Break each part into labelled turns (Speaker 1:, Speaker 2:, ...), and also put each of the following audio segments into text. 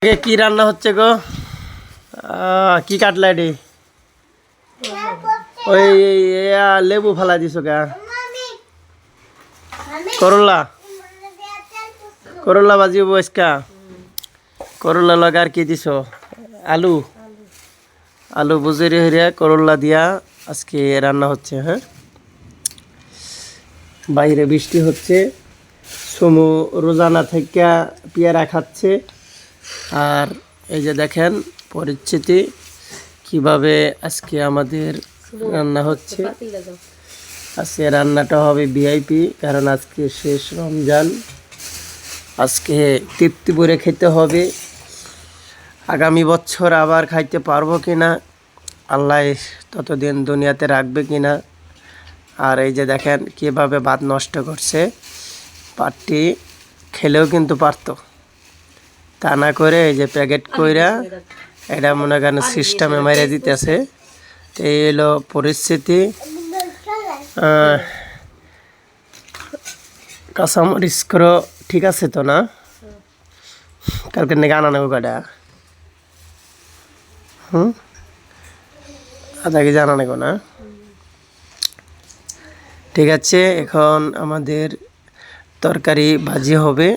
Speaker 1: কি রান্না হচ্ছে গো? কি কাটলা এটি? ওই লেবু ফালা দিছো গা? করলা করলা ভাজি বসকা করলা লাগার কি দিছো? আলু আলু বুঝেরি হইয়া করলা দিয়া আজকে রান্না হচ্ছে। হ্যাঁ, বাইরে বৃষ্টি হচ্ছে, সমু রোজানা থেকে পেয়ারা খাচ্ছে। আর এই যে দেখেন পরিস্থিতি কিভাবে আজকে আমাদের রান্না হচ্ছে। আজকে রান্নাটা হবে ভিআইপি, কারণ আজকে শেষ রমজান। আজকে তৃপ্তি ভরে খেতে হবে। আগামী বছর আবার খাইতে পারবো কিনা, আল্লাহ ততদিন দুনিয়াতে রাখবে কিনা। আর এই যে দেখেন কিভাবে ভাত নষ্ট করছে। পাটটি খেলেও কিন্তু পারতো, তা না করে এই যে প্যাকেট কইরা এটা মনে করেন সিস্টেমে মেরে দিতেছে। এই হলো পরিস্থিতি। কাঁচামরিচ করো ঠিক আছে তো না? কালকে নাকি আনা নেবো কাটা। আধা কেজি আনা নেবো না? ঠিক আছে, এখন আমাদের তরকারি ভাজি হবে।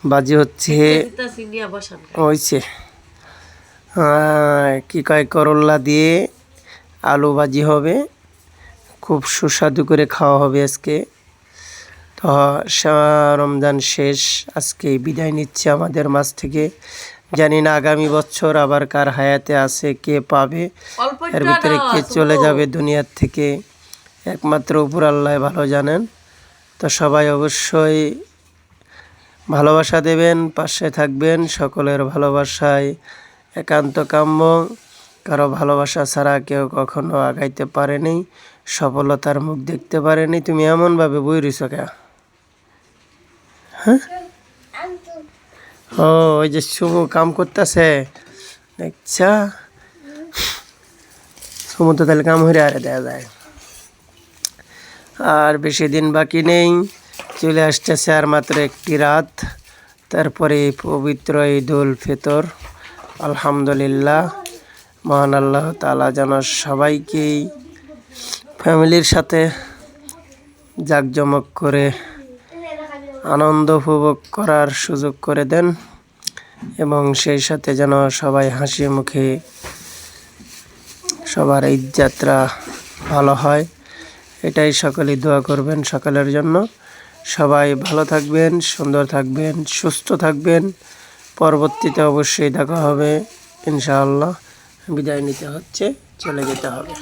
Speaker 1: ভাজি হচ্ছে হয়েছে কি কয় করলা দিয়ে আলু ভাজি হবে। খুব সুস্বাদু করে খাওয়া হবে আজকে। তো রমজান শেষ, আজকে বিদায় নিচ্ছে আমাদের মাঝ থেকে। জানি না আগামী বছর আবার কার হায়াতে আছে, কে পাবে, এর ভিতরে কে চলে যাবে দুনিয়ার থেকে, একমাত্র উপর আল্লাহ ভালো জানেন। তো সবাই অবশ্যই ভালোবাসা দেবেন, পাশে থাকবেন। সকলের ভালোবাসায় একান্ত কাম্য। কারো ভালোবাসা ছাড়া কেউ কখনো আগাইতে পারেনি, সফলতার মুখ দেখতে পারেনি। তুমি এমনভাবে বই রইছ কে? হ্যাঁ, ও ওই যে সুমু কাম করতেছে দেখছা। সুমু তো তাহলে কাম হইরে আরে দেওয়া যায়। আর বেশি দিন বাকি নেই, চলে আসতেছে আর মাত্র একটি রাত, তারপরে পবিত্র ঈদুল ফিতর। আলহামদুলিল্লাহ, মহান আল্লাহ তাআলা যেন সবাইকেই ফ্যামিলির সাথে জাঁকজমক করে আনন্দ উপভোগ করার সুযোগ করে দেন, এবং সেই সাথে যেন সবাই হাসি মুখে সবার ঈদ যাত্রা ভালো হয়। এটাই সকলেই দোয়া করবেন সকলের জন্য। সবাই ভালো থাকবেন, সুন্দর থাকবেন, সুস্থ থাকবেন। পরবর্তীতে অবশ্যই দেখা হবে ইনশাআল্লাহ। বিদায় নিতে হচ্ছে, চলে যেতে হবে।